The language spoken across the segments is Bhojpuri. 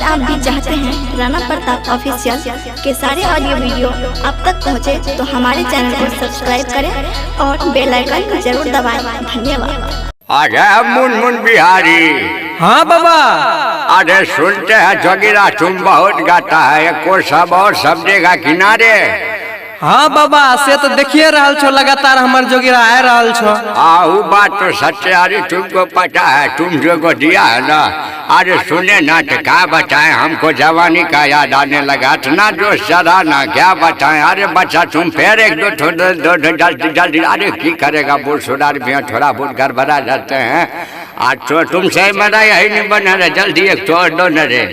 आप भी चाहते हैं राणा प्रताप ऑफिशियल के सारे ऑडियो वीडियो आप तक पहुंचे, तो हमारे चैनल को सब्सक्राइब करें और बेल आइकन जरूर दबाएं। धन्यवाद। अरे मुनमुन बिहारी। हाँ बाबा। अरे सुनते हैं जोगिरा तुम बहुत गाता है, को सब और सब जगह किनारे। हाँ बाबा, से तो देखिए रहल छो, लगातार हमार जोगिरा आ रहल छो। वो बात तो सच्चे। अरे तुमको पता है, तुम जो को दिया है ना, अरे सुने ना तो क्या बताएं, हमको जवानी का याद आने लगा, इतना जोश चढ़ा ना क्या बताएं। अरे बच्चा तुम फिर एक दो जल्दी जल्दी, अरे की करेगा, बूढ़ सुधार भी थोड़ा बहुत गड़बड़ा जाते हैं। आज तो तुमसे मेरा यही नहीं बना रहे, जल्दी एक छोड़ दो न रे।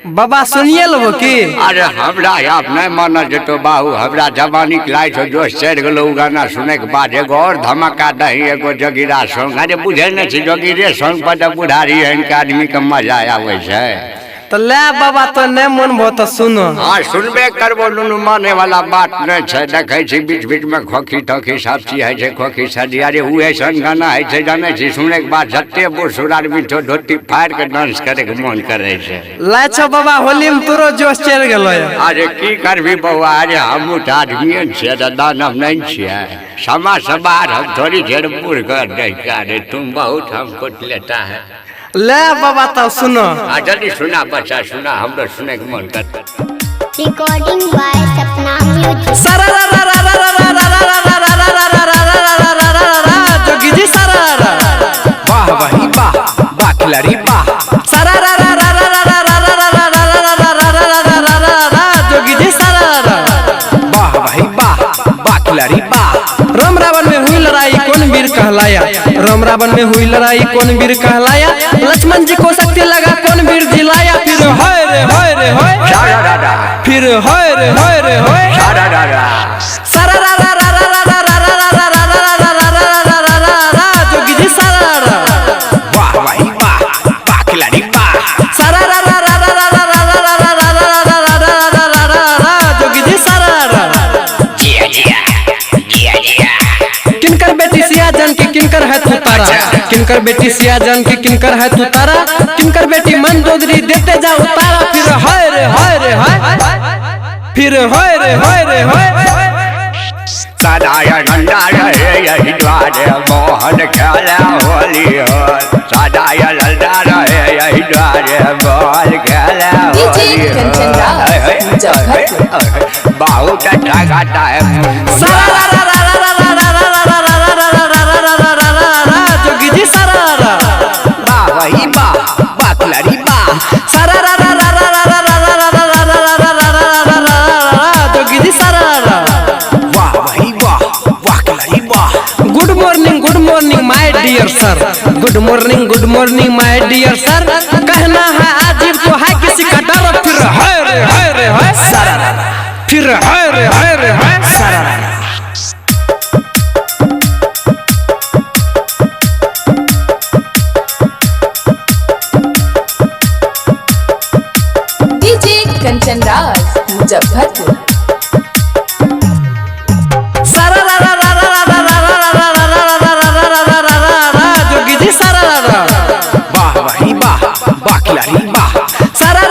बाबा सुनिए लो की। अरे हमरा आप नहीं माना जो बाहू, हमरा जवानी खिलाई छो, जोश चढ़ गलो गाना सुने के बाद एगो और धमाका दही, एगो जोगिरा सॉन्ग। अरे बुझे नहीं जोगिरे सॉन्ग पर बुढ़ारी है, इनका आदमी का मजा आवे है। तो ले बाबा, तो नहीं मन भो तो सुनो। हाँ सुनबे करबो, नुनु माने वाला बात नहीं है। देखे छी बीच बीच में खोखी ठोखी सब चीज है, खोखी सदी। अरे हुए सन गाना है, जाने छी सुने के बाद जते बूढ़ सुरार भी धोती फाड़ के डांस करे के मन करे छे। ला छो बाबा, होली में तोरो जोश चढ़ गेलो। अरे की करबी बउआ, अरे हम तो आदमी छे, दानव नहीं छिए। समा सवार हम थोड़ी देर बूढ़ कर दे। अरे तुम बहुत हमको लेता है। ले बाबा तो सुनो। जल्दी सुना बच्चा, सुना, हमरो सुने के मन करता। Recording by Sapna music. जोगी जी सारा। वाह भाई वाह, वाह खिलाड़ी वाह। सारा जोगी जी सारा। वाह भाई वाह, वाह खिलाड़ी वाह। राम रावण में हुई लड़ाई कौन वीर कहलाया, राम रावण में हुई लड़ाई कौन वीर कहलाया, लक्ष्मण जी को शक्ति लगा कौन वीर जिलाया। फिर होय रे होय रे होय, फिर होय रे होय रे होय, सारा जोगी जी सारा। वाह भाई वाह, वाह खिलाड़ी वाह। सारा जोगी जी सारा। किनकर बेटी सिया जान की किनकर है तू तारा, किनकर बेटी सिया जान की किनकर है तू तारा, किनकर बेटी मंदोदरी देते जाओ तारा। फिर हाय रे हाय रे हाय, फिर हाय रे हाय रे हाय। सदाय नंदा रहे यही द्वारे, मोहन खेला होली हो। सदाय नंदा रहे यही द्वारे, मोहन खेला होली हो। बहुत अच्छा गाता है। जोगी जी सारा। वाह भाई वाह, वाह खिलाड़ी वाह। सारा जोगी जी सारा। वाह भाई वाह, वाह खिलाड़ी वाह। गुड मॉर्निंग माय डियर सर, गुड मॉर्निंग माय डियर सर। कहना है आजीब तो है किसी का डर। फिर हाय रे हाय रे हाय, फिर हाय रे हाय रे हाय। डीजे कंचन राज मुजफ्फरपुर। जोगी जी सारा। वाह भाई वाह, वाह खिलाड़ी वाह। सारा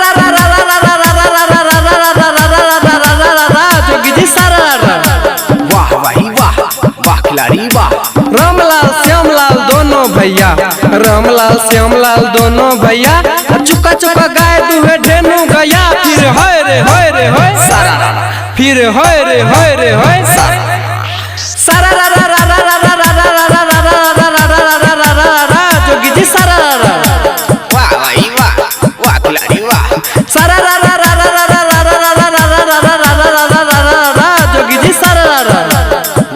जोगी जी सारा। वाह भाई वाह, वाह खिलाड़ी वाह। रामलाल श्यामलाल दोनों भैया, रामलाल श्यामलाल दोनों भैया। चुका चुका गाय दुहे ढेनु गया। फिर हाय रे हाय रे हाय, फिर हाय रे हाय रे हाय। सारा जोगी जी सारा। वाह भाई वाह, वाह खिलाड़ी वाह। सारा जोगी जी सारा।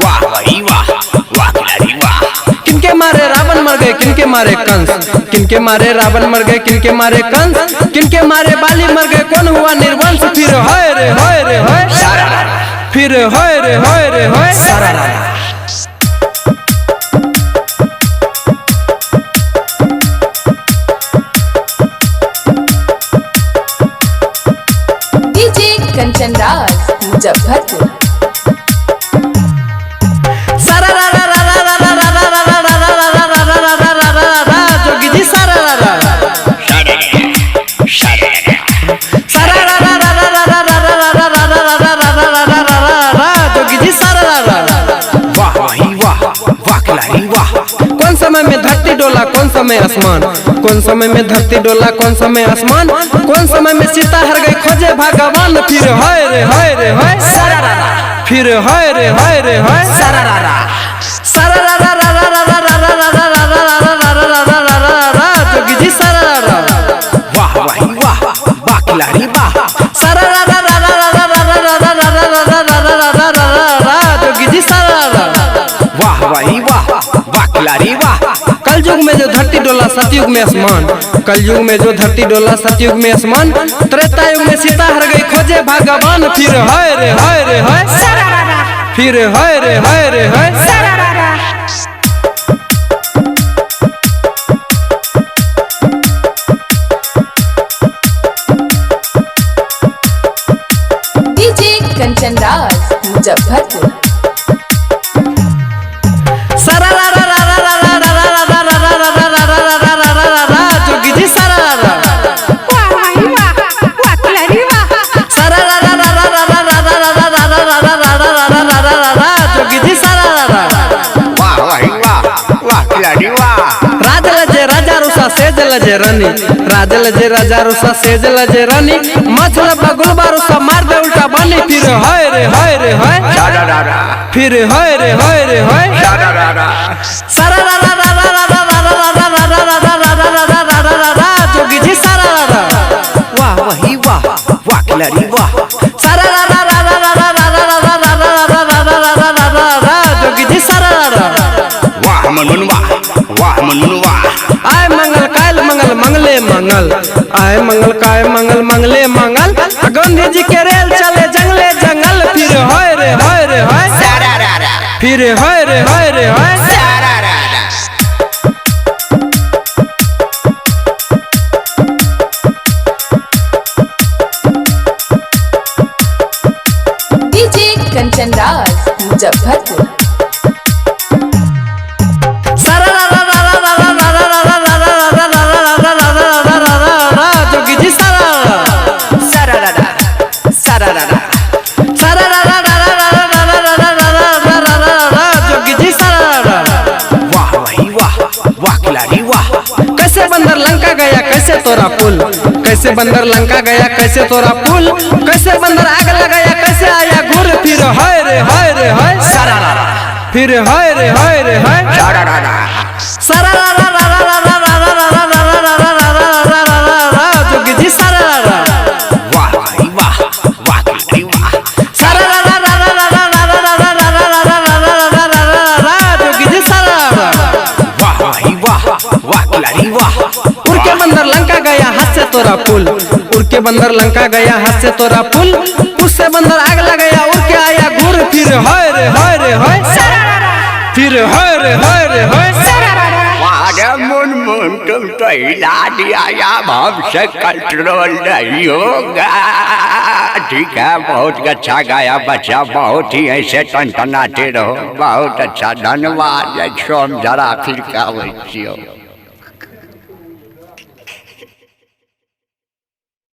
वाह भाई वाह, वाह खिलाड़ी वाह। किनके मारे रावण मर गए, किनके मारे कंस, किनके मारे रावण मर गए, किनके मारे कंस, किनके मारे बाली मर गए, कौन हुआ निर्वंश। फिर हाय रे हाय रे हाय, फिर हाय रे हाय रे हाय। डीजे कंचन राज मुजफ्फरपुर। जोगी जी सारा। में धरती डोला कौन समय आसमान, कौन समय में धरती डोला कौन समय आसमान, कौन समय में सीता हर गई खोजे भगवान। फिर हाय रे हाय रे हाय सरारा, फिर हाय रे हाय रे हाय सरारा सरारा जोगी जी सरारा। वाह भाई वाह, वाह खिलाड़ी वाह। जोगी जी सरारा। वाह भाई वाह, वाह खिलाड़ी वाह। कलयुग में जो धरती डोला सतयुग में आसमान, कलयुग में जो धरती डोला सतयुग में आसमान, त्रेता युग में सीता हर गई खोजे भगवान। फिर हाय रे हाय रे हाय फिर हाय रे हाय रे हाय डीजे कंचन राज मुजफ्फरपुर। जोगी जी सरारा। जोगी जी सरारा। वाह भाई वाह, वाह खिलाड़ी वाह। राज लजे राजा रुसा सेज लजे रानी, राज लजे राजा रुसा सेज लजे रानी, मछल बगुल बारुसा मार दे उल्टा बनी। फिर हाय रे हाय रे हाय फिर हाय रे हाय रे हाय जोगी जी सरारा। वाह भाई वाह, वाह खिलाड़ी वाह। जोगी जी सरारा। वाह मनमुन वाह, वाह मनमुन वाह। आय मंगल कायल मंगल मंगले मंगल, आय मंगल काय मंगल मंगले मंगल, गांधी जी के रेल चले जंगले जंगल। फिर हाय रे हाय रे हाय फिर हाय रे हाय रे हाय डीजे कंचन राज मुजफ्फरपुर। जोगी जी सरारा। जोगी जी सरारा। वाह भाई वाह, वाह खिलाड़ी वाह। कैसे बंदर लंका गया कैसे तोरा पुल, कैसे बंदर लंका गया कैसे तोरा पुल, कैसे बंदर आग लगाया कैसे आया घुर। फिर हाय रे हाय रे हाय फिर हाय रे हाय रे हाय जोगी जी सरारा। वाह भाई वाह, वाह खिलाड़ी वाह। जोगी जी सरारा। वाह भाई वाह, वाह खिलाड़ी वाह। उड़ के बंदर लंका गया हाथ से तोरा पुल, उड़ के बंदर लंका गया हाथ से तोरा पुल, उससे बंदर आग लगाया उड़ के आया घुर। फिर हाय रे हाय रे हाय फिर हाय रे हाय रे हाय मुनमुन तुम तो हिला दिया, अब हमसे कंट्रोल नहीं होगा। ठीक है, बहुत अच्छा गाया बच्चा, बहुत ही ऐसे टनटनाते रहो, बहुत अच्छा। धन्यवाद। सोम जरा फिर का हो।